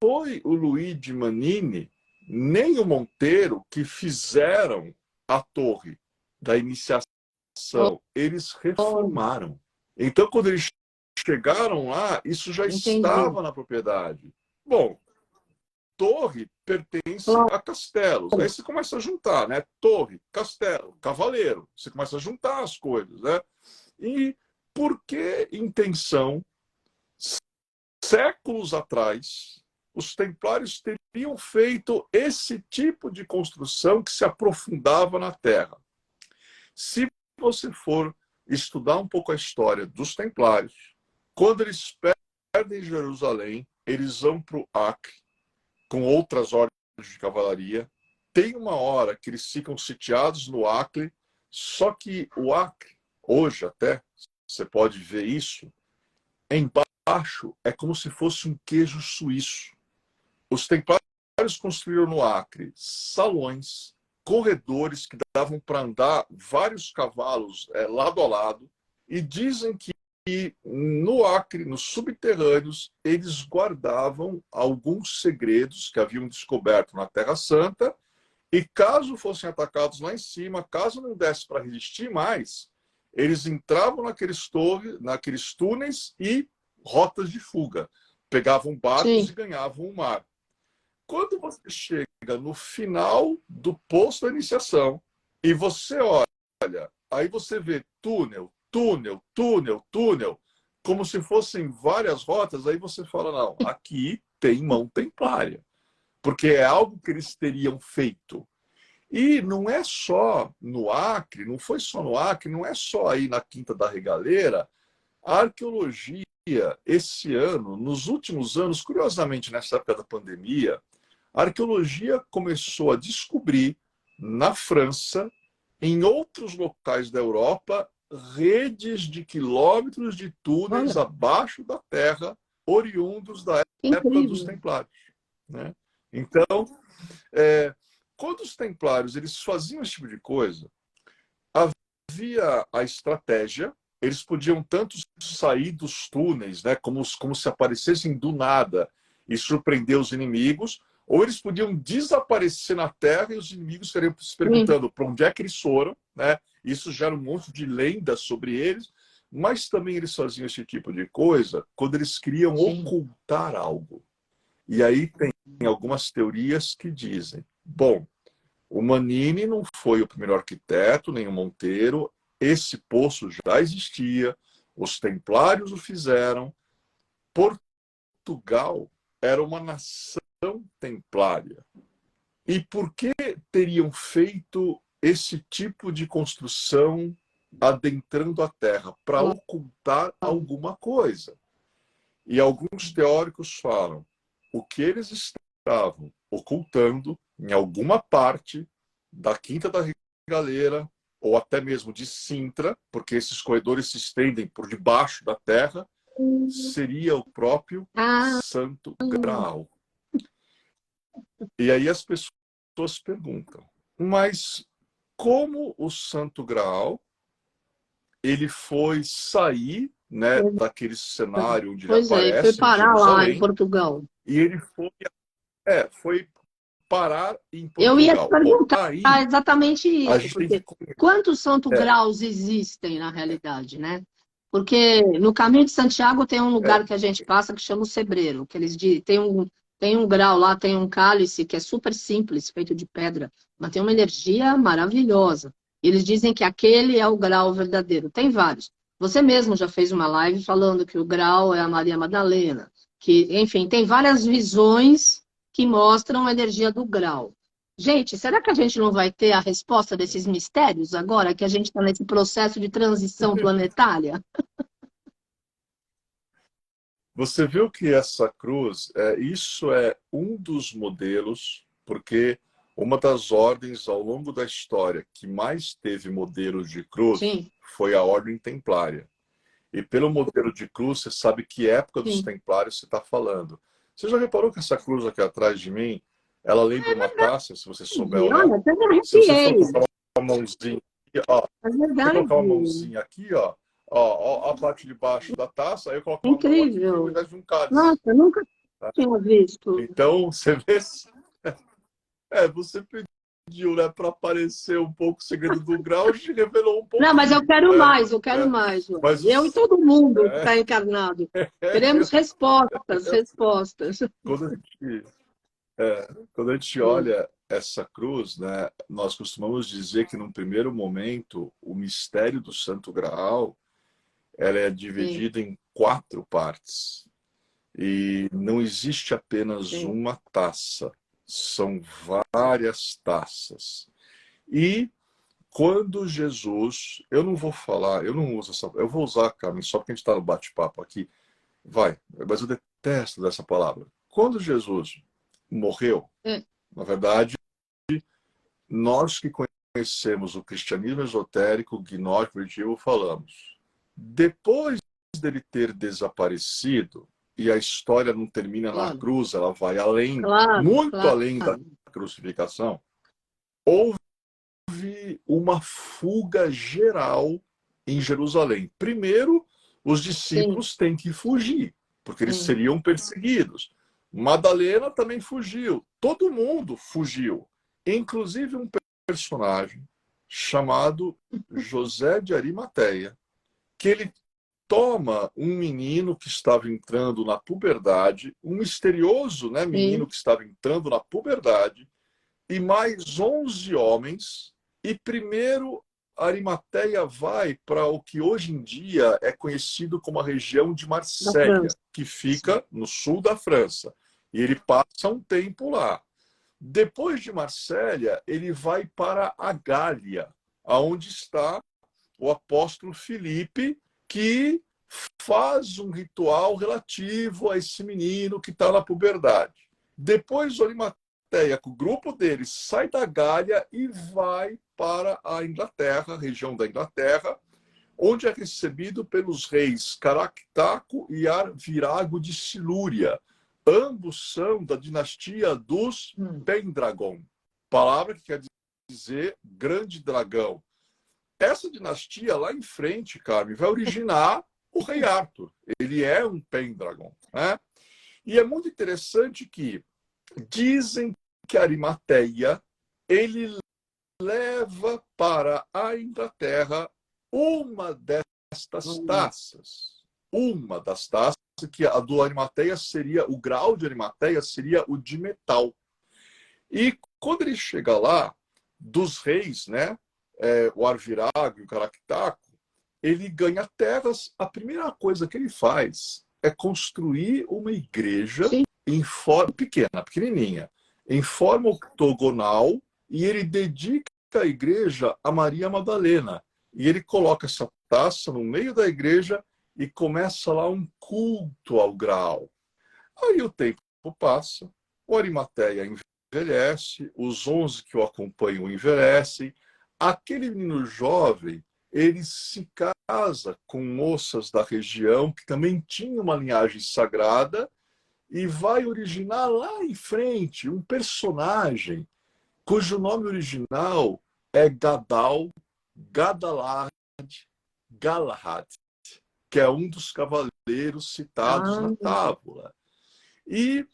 foi o Luigi Manini nem o Monteiro que fizeram a torre da iniciação. Eles olha, reformaram. Então, quando eles chegaram lá, isso já entendi. estava na propriedade. Bom, torre pertence Claro. a castelos. Aí você começa a juntar, né? Torre, castelo, cavaleiro. Você começa a juntar as coisas, né? E por que intenção, séculos atrás, os templários teriam feito esse tipo de construção que se aprofundava na terra? Se você for estudar um pouco a história dos templários, quando eles perdem Jerusalém, eles vão para o Acre com outras ordens de cavalaria. Tem uma hora que eles ficam sitiados no Acre, só que o Acre, hoje até, você pode ver isso, baixo é como se fosse um queijo suíço. Os templários construíram no Acre salões, corredores que davam para andar vários cavalos lado a lado, e dizem que no Acre, nos subterrâneos, eles guardavam alguns segredos que haviam descoberto na Terra Santa, e caso fossem atacados lá em cima, caso não desse para resistir mais, eles entravam naqueles túneis e rotas de fuga. Pegavam barcos Sim. e ganhavam o mar. Quando você chega no final do poço da iniciação e você olha, aí você vê túnel, túnel, túnel, túnel, como se fossem várias rotas, aí você fala, não, aqui tem mão templária, porque é algo que eles teriam feito. E não é só no Acre, não foi só no Acre, não é só aí na Quinta da Regaleira. A arqueologia, esse ano, nos últimos anos, curiosamente nessa época da pandemia, a arqueologia começou a descobrir na França, em outros locais da Europa, redes de quilômetros de túneis abaixo da terra, oriundos da época dos Templários, né? Então, quando os Templários eles faziam esse tipo de coisa, havia a estratégia. Eles podiam tanto sair dos túneis, né, como se aparecessem do nada e surpreender os inimigos, ou eles podiam desaparecer na terra e os inimigos estariam se perguntando para onde é que eles foram, né? Isso gera um monte de lendas sobre eles, mas também eles faziam esse tipo de coisa quando eles queriam ocultar algo. E aí tem algumas teorias que dizem, bom, o Manini não foi o primeiro arquiteto, nem o Monteiro, esse poço já existia, os templários o fizeram, Portugal era uma nação templária. E por que teriam feito esse tipo de construção adentrando a terra? Para ocultar alguma coisa. E alguns teóricos falam, o que eles estavam ocultando em alguma parte da Quinta da Regaleira, ou até mesmo de Sintra, porque esses corredores se estendem por debaixo da terra, seria o próprio Santo Graal. E aí as pessoas perguntam, mas como o Santo Graal ele foi sair, né, daquele cenário onde ele aparece foi parar em lá em Jerusalém, Portugal. e ele foi parar em Eu ia te Portugal. Bom, perguntar aí exatamente a isso, gente tem porque que... quantos santo graus existem na realidade, né? Porque no caminho de Santiago tem um lugar que a gente passa que chama o Cebreiro, que eles dizem, tem um grau lá, tem um cálice que é super simples, feito de pedra, mas tem uma energia maravilhosa. Eles dizem que aquele é o grau verdadeiro. Tem vários. Você mesmo já fez uma live falando que o grau é a Maria Madalena, que, enfim, tem várias visões que mostram a energia do grau. Gente, será que a gente não vai ter a resposta desses mistérios agora que a gente está nesse processo de transição planetária? Você viu que essa cruz, isso é um dos modelos, porque uma das ordens ao longo da história que mais teve modelos de cruz foi a Ordem Templária. E pelo modelo de cruz, você sabe que época dos Templários você está falando. Você já reparou que essa cruz aqui atrás de mim, ela lembra uma taça, se você souber olhar? Olha, até me Se você for arrepiei. colocar uma mãozinha aqui, ó, É se você colocar uma verdade. mãozinha aqui, ó, a parte de baixo da taça, aí eu coloco uma mão aqui ao Incrível. invés de um cálice. Nossa, eu nunca Tá? tinha visto. Então, você vê... você pediu, né, para aparecer um pouco o segredo do grau, te revelou um pouco. Não, mas eu quero mais, eu quero mais. Mas Eu e todo mundo que está encarnado. Queremos respostas, respostas. Quando a gente olha essa cruz, né, nós costumamos dizer que, num primeiro momento, o mistério do Santo Graal ela é dividido em 4 partes. E não existe apenas uma taça, são várias taças. E quando Jesus, eu não vou falar, eu não uso essa, eu vou usar, Carmen, só porque a gente está no bate-papo aqui, mas eu detesto dessa palavra. Quando Jesus morreu, na verdade, nós que conhecemos o cristianismo esotérico, gnóstico, primitivo, falamos. Depois dele ter desaparecido, e a história não termina na Claro. cruz, ela vai além, Claro, muito claro. além da crucificação, houve uma fuga geral em Jerusalém. Primeiro, os Sim, discípulos têm que fugir, porque eles sim. seriam perseguidos. Madalena também fugiu. Todo mundo fugiu. Inclusive um personagem chamado José de Arimateia, que ele toma um menino que estava entrando na puberdade, um misterioso, né, menino Sim. que estava entrando na puberdade, e mais 11 homens, e primeiro Arimateia vai para o que hoje em dia é conhecido como a região de Da Marsella, França. que fica no sul da França. E ele passa um tempo lá. Depois de Marsella, ele vai para a Gália, aonde está o apóstolo Filipe, que faz um ritual relativo a esse menino que está na puberdade. Depois, o Arimateia, com o grupo dele, sai da Gália e vai para a Inglaterra, a região da Inglaterra, onde é recebido pelos reis Caractaco e Arvirago de Silúria. Ambos são da dinastia dos Pendragon, palavra que quer dizer grande dragão. Essa dinastia lá em frente, Carmen, vai originar o rei Arthur. Ele é um Pendragon, né? E é muito interessante que dizem que Arimateia ele leva para a Inglaterra uma destas taças. Uma das taças, que a do Arimateia seria, o grau de Arimateia seria o de metal. E quando ele chega lá, dos reis, né? O Arvirago e o Caractaco, ele ganha terras. A primeira coisa que ele faz é construir uma igreja Sim. em forma pequena, pequenininha, em forma octogonal, e ele dedica a igreja a Maria Madalena. E ele coloca essa taça no meio da igreja e começa lá um culto ao Graal. Aí o tempo passa, o Arimateia envelhece, os 11 que o acompanham envelhecem. Aquele menino jovem, ele se casa com moças da região que também tinham uma linhagem sagrada e vai originar lá em frente um personagem cujo nome original é Gadalad Galahad, que é um dos cavaleiros citados na tábua. E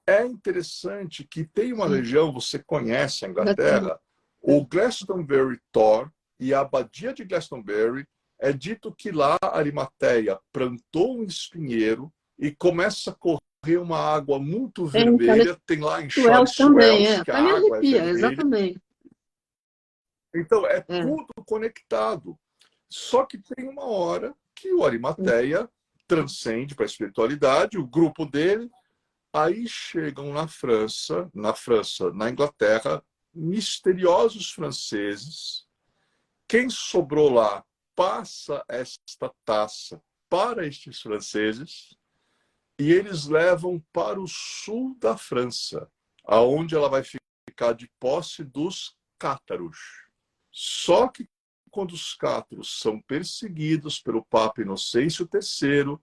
é interessante que tem uma região, você conhece a Inglaterra, o Glastonbury Tor e a abadia de Glastonbury, é dito que lá Arimateia plantou um espinheiro e começa a correr uma água muito vermelha, tem lá em Wells também, Wells, que a até me água é arrepia, vermelha. exatamente. Então é tudo conectado. Só que tem uma hora que o Arimateia transcende para a espiritualidade, o grupo dele. Aí chegam na França, na Inglaterra, misteriosos franceses. Quem sobrou lá passa esta taça para estes franceses e eles levam para o sul da França, aonde ela vai ficar de posse dos cátaros. Só que quando os cátaros são perseguidos pelo Papa Inocêncio III,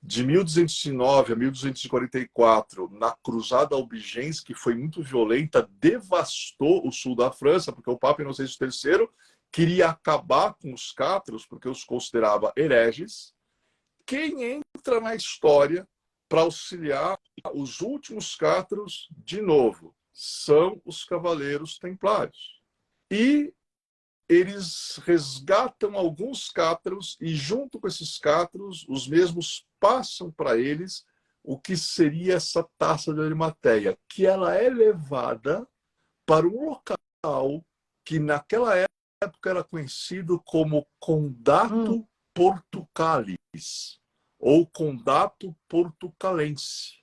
de 1209 a 1244, na Cruzada Albigense, que foi muito violenta, devastou o sul da França, porque o Papa Inocêncio III queria acabar com os cátaros, porque os considerava hereges. Quem entra na história para auxiliar os últimos cátaros, de novo, são os Cavaleiros Templários. E eles resgatam alguns cátaros e, junto com esses cátaros, os mesmos passam para eles o que seria essa taça de Arimateia, que ela é levada para um local que naquela época era conhecido como Condato Portucalis, ou Condato Portucalense.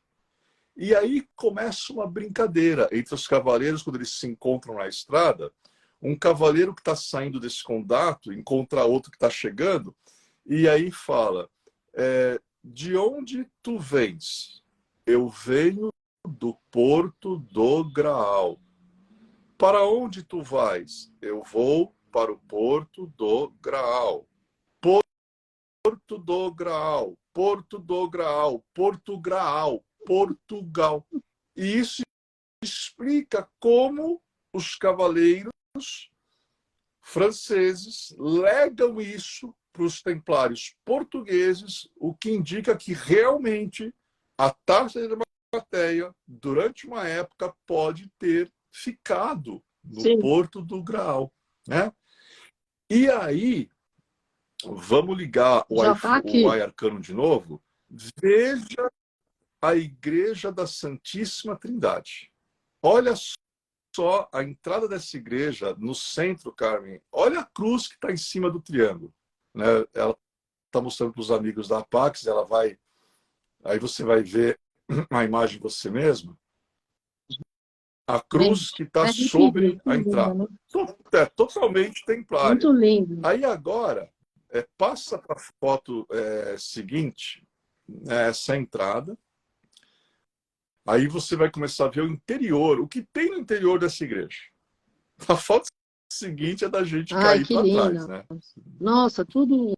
E aí começa uma brincadeira entre os cavaleiros quando eles se encontram na estrada. Um cavaleiro que está saindo desse condato encontra outro que está chegando e aí fala: de onde tu vens? Eu venho do Porto do Graal. Para onde tu vais? Eu vou para o Porto do Graal. Por Porto do Graal, Porto do Graal, Portugal, Portugal. E isso explica como os cavaleiros franceses legam isso para os templários portugueses, o que indica que realmente a taxa de Arimateia, durante uma época, pode ter ficado no Sim. Porto do Graal, né? E aí, vamos ligar Já tá aqui. o Arcano de novo. Veja a Igreja da Santíssima Trindade. Olha só a entrada dessa igreja no centro, Carmen. Olha a cruz que está em cima do triângulo, né? Ela está mostrando para os amigos da Pax, ela vai... Aí você vai ver a imagem você mesma. A cruz que está sobre a entrada. Né? É totalmente templária. Muito lindo. Aí agora, passa para a foto seguinte, essa entrada. Aí você vai começar a ver o interior, o que tem no interior dessa igreja. A foto seguinte é da gente cair para trás, né? Nossa, tudo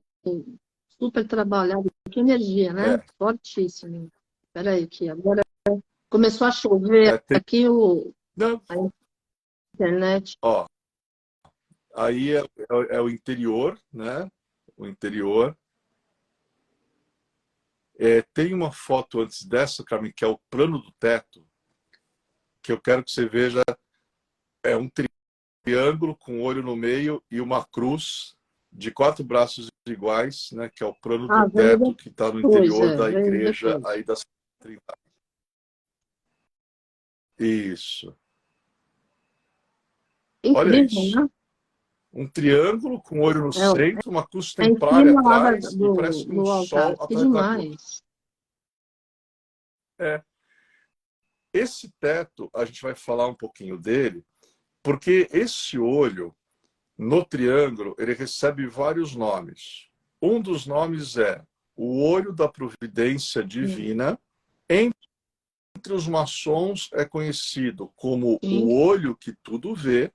super trabalhado. Que energia, né? Fortíssimo. Espera aí, que agora começou a chover aqui a internet. Ó, aí é o interior, né? O interior. Tem uma foto antes dessa, Carmen, que é o plano do teto, que eu quero que você veja. É um triângulo com um olho no meio e uma cruz de 4 braços iguais, né? Que é o plano do teto que está no interior da igreja aí da Trindade. Isso. Olha isso. Né? Um triângulo com olho no centro, uma cruz templária atrás e parece um sol atrás da cruz. Esse teto, a gente vai falar um pouquinho dele, porque esse olho, no triângulo, ele recebe vários nomes. Um dos nomes é o olho da providência divina. Entre os maçons é conhecido como o olho que tudo vê.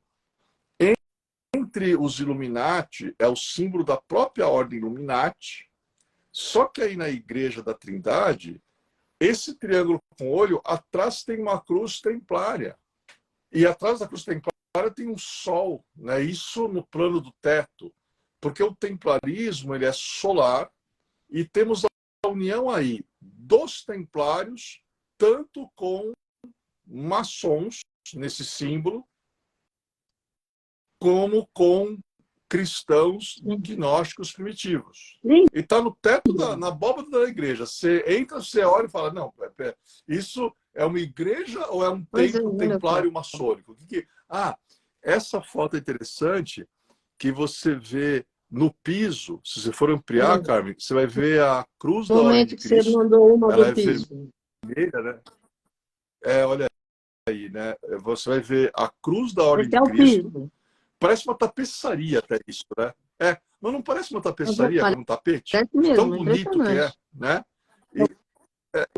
Entre os Illuminati, é o símbolo da própria ordem Illuminati. Só que aí na Igreja da Trindade, esse triângulo com olho, atrás tem uma cruz templária. E atrás da cruz templária tem um sol, né? Isso no plano do teto. Porque o templarismo ele é solar e temos a união aí dos templários, tanto com maçons, nesse símbolo, como com cristãos gnósticos primitivos. E está no teto, na abóbada da igreja. Você entra, você olha e fala, não, isso é uma igreja ou é um templo templário maçônico? Essa foto é interessante, que você vê no piso, se você for ampliar, Carmen, você vai ver a cruz da Ordem de Cristo. Você mandou uma ela do piso. Vermelha, né? Olha aí, né? Você vai ver a cruz da Ordem de Cristo. Piso. Parece uma tapeçaria até isso, né? Mas não parece uma tapeçaria, como um tapete? Mesmo, tão bonito que é, né?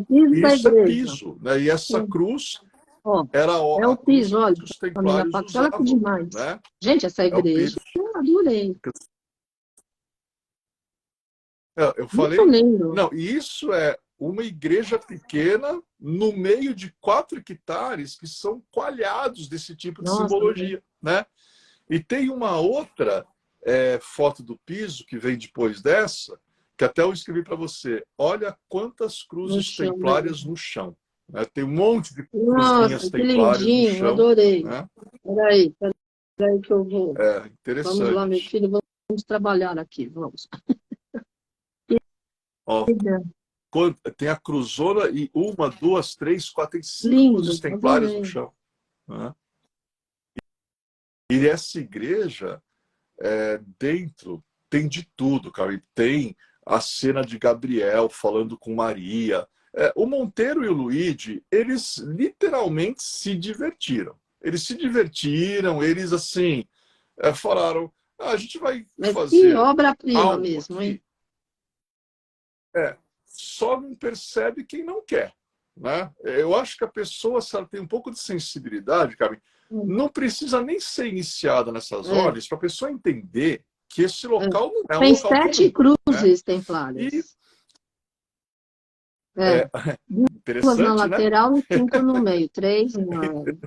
Isso é piso, né? E essa cruz era o piso, olha, que os templários usavam, olha que demais. Né? Gente, essa igreja, eu adorei. Eu falei, muito lindo. Não, isso é uma igreja pequena no meio de 4 hectares que são coalhados desse tipo de simbologia, né? E tem uma outra foto do piso que vem depois dessa, que até eu escrevi para você. Olha quantas cruzes templárias no chão. Né? Tem um monte de cruzinhas templárias lindinho, no chão. Adorei. Né? Peraí que eu vou. Interessante. Vamos lá, meu filho, vamos trabalhar aqui, vamos. Tem a cruzona e 1, 2, 3, 4, tem 5 cruzes templárias no chão. Né? E essa igreja, dentro, tem de tudo, cara. Tem a cena de Gabriel falando com Maria. O Monteiro e o Luigi, eles literalmente se divertiram. Eles assim, falaram, a gente vai fazer... Que obra-prima mesmo, hein? Só não percebe quem não quer. Né? Eu acho que a pessoa, se ela tem um pouco de sensibilidade, Carmen, não precisa nem ser iniciada nessas ordens para a pessoa entender que esse local não é um Tem local 7 comum, né? cruzes E templárias. é, 2 na interessante, né? lateral e 5 no meio. 3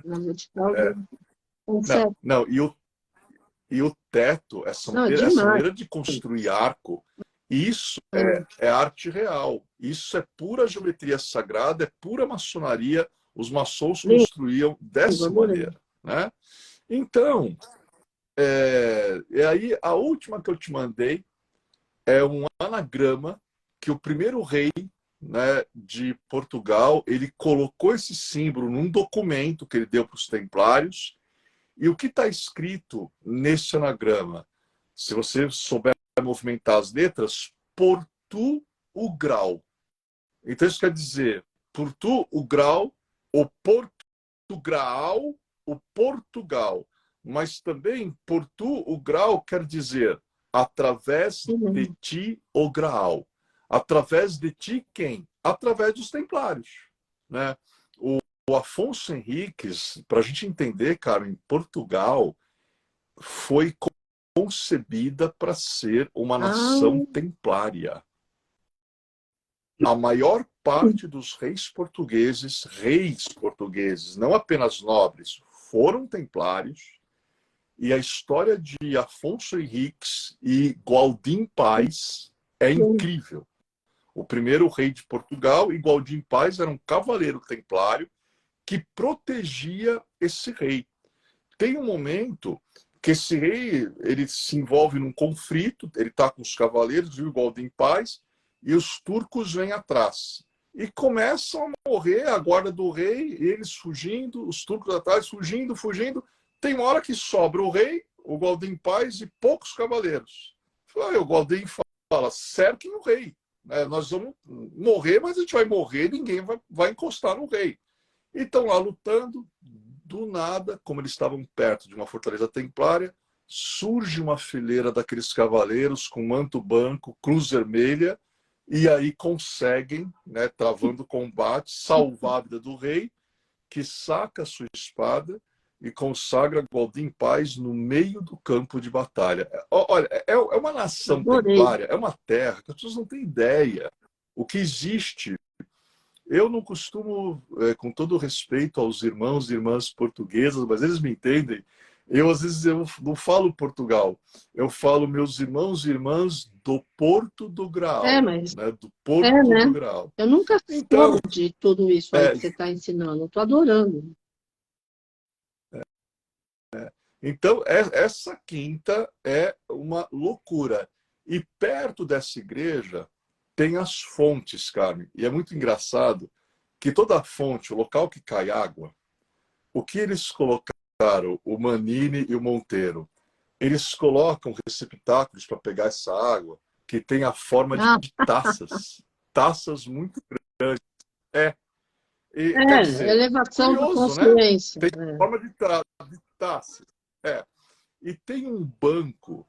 na vertical e 7. Não, e o teto, Não, é essa demais. maneira de construir arco, isso É, é arte real. Isso é pura geometria sagrada, é pura maçonaria. Os maçons construíam dessa adorei. maneira, né? Então, e aí a última que eu te mandei é um anagrama que o primeiro rei, né, de Portugal, ele colocou esse símbolo num documento que ele deu para os templários. E o que está escrito nesse anagrama? Se você souber movimentar as letras, Portu o grau. Então isso quer dizer Portu o grau, o Portugal, o Portugal. Mas também Portu o grau quer dizer através de ti o grau. Através de ti quem? Através dos templários, né? O Afonso Henriques, para a gente entender, cara, em Portugal foi concebida para ser uma nação templária. A maior parte dos reis portugueses, não apenas nobres, foram templários. E a história de Afonso Henriques e Gualdim Paz é incrível. O primeiro rei de Portugal e Gualdim Paz era um cavaleiro templário que protegia esse rei. Tem um momento que esse rei ele se envolve num conflito, ele está com os cavaleiros, viu, Gualdim Paz, e os turcos vêm atrás. E começam a morrer a guarda do rei, eles fugindo, os turcos atrás, fugindo. Tem uma hora que sobra o rei, o Gualdim Paz e poucos cavaleiros. O Gualdim fala, cerquem o rei. Nós vamos morrer, mas a gente vai morrer, ninguém vai encostar no rei. E estão lá lutando, do nada, como eles estavam perto de uma fortaleza templária, surge uma fileira daqueles cavaleiros com manto branco, cruz vermelha, e aí conseguem, né, travando o combate, salvar a vida do rei, que saca a sua espada e consagra Gualdim Paz no meio do campo de batalha. Olha, é uma nação templária, é uma terra que as pessoas não têm ideia. O que existe. Eu não costumo, com todo respeito aos irmãos e irmãs portuguesas, mas eles me entendem. Às vezes, eu não falo Portugal. Eu falo meus irmãos e irmãs do Porto do Graal. Mas né? Do Porto do Graal. Eu nunca Então, soube de tudo isso aí que você está ensinando. Eu estou adorando. Então, essa quinta é uma loucura. E perto dessa igreja tem as fontes, Carmen. E é muito engraçado que toda a fonte, o local que cai água, o que eles colocaram, o Manini e o Monteiro, eles colocam receptáculos para pegar essa água que tem a forma de taças. Taças muito grandes. Quer dizer, Elevação da curioso, né? consciência. Tem forma de taças. E tem um banco,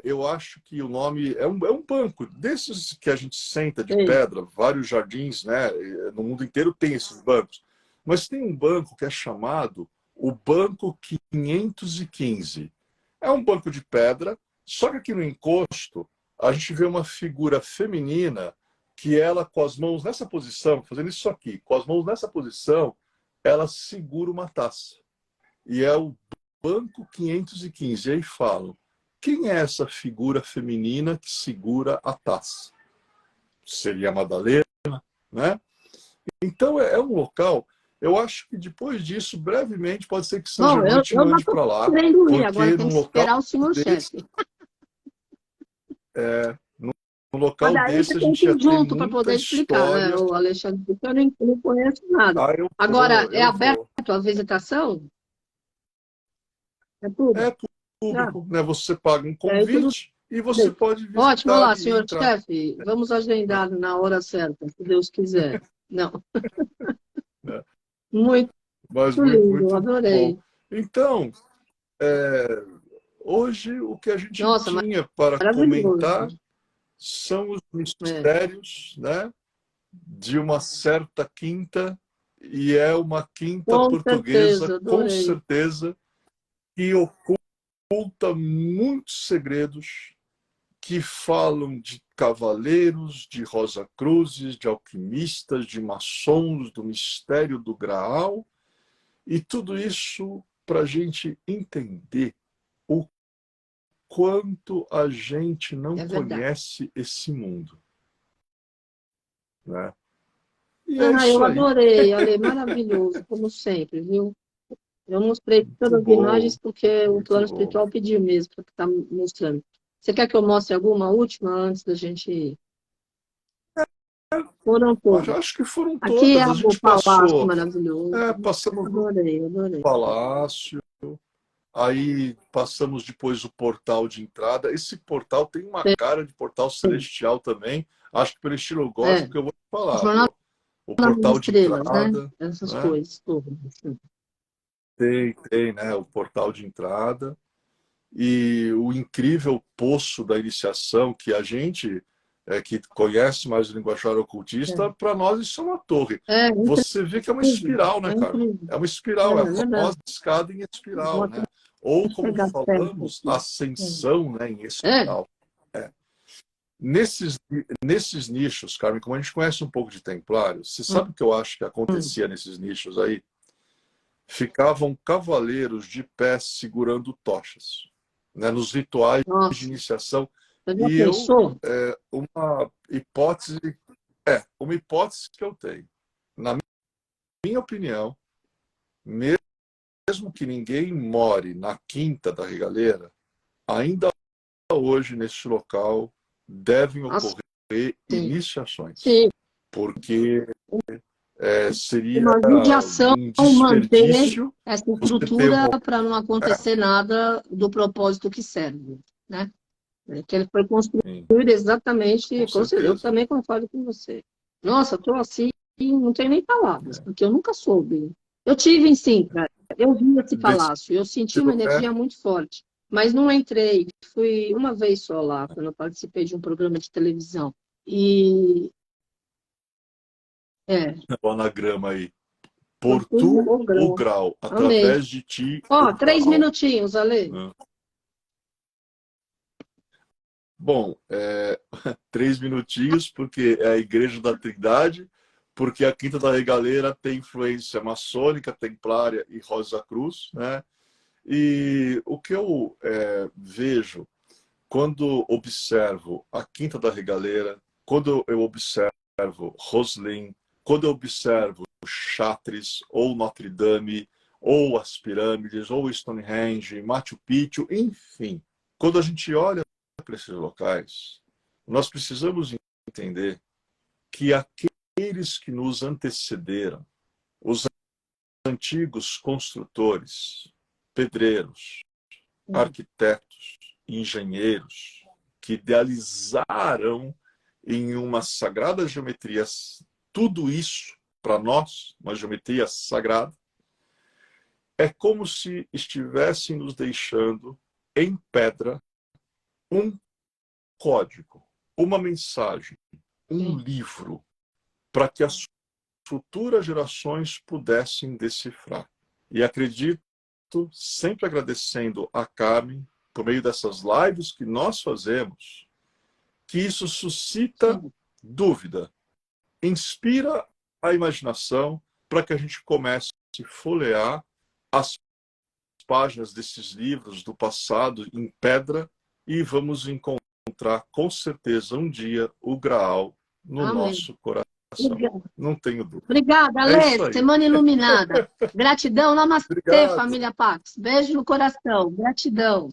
eu acho que o nome é um banco desses que a gente senta de pedra, vários jardins, né? No mundo inteiro tem esses bancos. Mas tem um banco que é chamado o Banco 515. É um banco de pedra, só que aqui no encosto a gente vê uma figura feminina que ela, com as mãos nessa posição, fazendo isso aqui, com as mãos nessa posição, ela segura uma taça. E é o Banco 515. E aí falam, quem é essa figura feminina que segura a taça? Seria a Madalena, né? Então é um local, eu acho que depois disso, brevemente, pode ser que São Germain te mande para lá, porque num local esperar o senhor chefe. num local desse a gente tem ia que ir ter junto para muita poder explicar, né, história. o Alexandre, porque eu não conheço nada. Agora, é aberto a visitação? É tudo? É público, né? Você paga um convite e você pode visitar. Ótimo, olá, senhor chefe. Vamos agendar na hora certa, se Deus quiser. Não. Muito lindo, adorei. Bom. Então, hoje o que a gente tinha para comentar são os mistérios, né, de uma certa quinta, e é uma quinta portuguesa, com certeza, que ocupa oculta muitos segredos que falam de cavaleiros, de Rosacruzes, de alquimistas, de maçons, do mistério do Graal, e tudo isso para a gente entender o quanto a gente não conhece esse mundo. Né? E é Eu isso aí. adorei, Ale, maravilhoso, como sempre, viu? Eu mostrei todas as imagens porque o plano espiritual pediu mesmo para estar mostrando. Você quer que eu mostre alguma última antes da gente ir? Foram todas. Acho que foram Aqui todas. é A o gente palácio passou. maravilhoso. Passamos no Adorei. palácio. Aí passamos depois o portal de entrada. Esse portal tem uma cara de portal celestial também. Acho que pelo estilo gótico que eu vou te falar. Jornal O das portal de Estrelas, né? entrada. Essas Né? coisas todas. Assim. Tem, né? O portal de entrada. E o incrível poço da iniciação que a gente que conhece mais o linguajar ocultista, para nós isso é uma torre. Você vê que é uma espiral, né, cara? É uma espiral, é a famosa escada em espiral, né? Ou, como falamos, ascensão, né, em espiral. Nesses nichos, Carmen, como a gente conhece um pouco de templários, você sabe o que eu acho que acontecia nesses nichos aí? Ficavam cavaleiros de pé segurando tochas, né, nos rituais de iniciação. E uma hipótese que eu tenho, na minha opinião, mesmo que ninguém more na Quinta da Regaleira, ainda hoje nesse local devem ocorrer iniciações, porque seria uma judiação um desperdício essa estrutura para não acontecer nada do propósito que serve, né? Que ele foi construído exatamente, eu também concordo com você. Nossa, eu estou assim, não tenho nem palavras, porque eu nunca soube. Eu tive em Sintra, eu vi esse palácio, eu senti uma energia muito forte, mas não entrei, fui uma vez só lá, quando eu participei de um programa de televisão. E... O anagrama aí. Por tu o grau, através de ti. 3 minutinhos, Ale. Bom, 3 minutinhos, porque é a Igreja da Trindade, porque a Quinta da Regaleira tem influência maçônica, templária e Rosa Cruz, né? E o que eu vejo quando observo a Quinta da Regaleira, quando eu observo Roslin, quando eu observo Chartres, ou Notre Dame, ou as pirâmides, ou Stonehenge, Machu Picchu, enfim. Quando a gente olha para esses locais, nós precisamos entender que aqueles que nos antecederam, os antigos construtores, pedreiros, arquitetos, engenheiros, que idealizaram em uma sagrada geometria tudo isso para nós, uma geometria sagrada, é como se estivessem nos deixando em pedra um código, uma mensagem, um livro, para que as futuras gerações pudessem decifrar. E acredito, sempre agradecendo a Carmen, por meio dessas lives que nós fazemos, que isso suscita dúvida, inspira a imaginação para que a gente comece a folhear as páginas desses livros do passado em pedra e vamos encontrar com certeza um dia o Graal no nosso coração. Não tenho dúvida. Obrigada, Ale. Semana iluminada. Gratidão. Namastê, Obrigado. família Pax. Beijo no coração. Gratidão.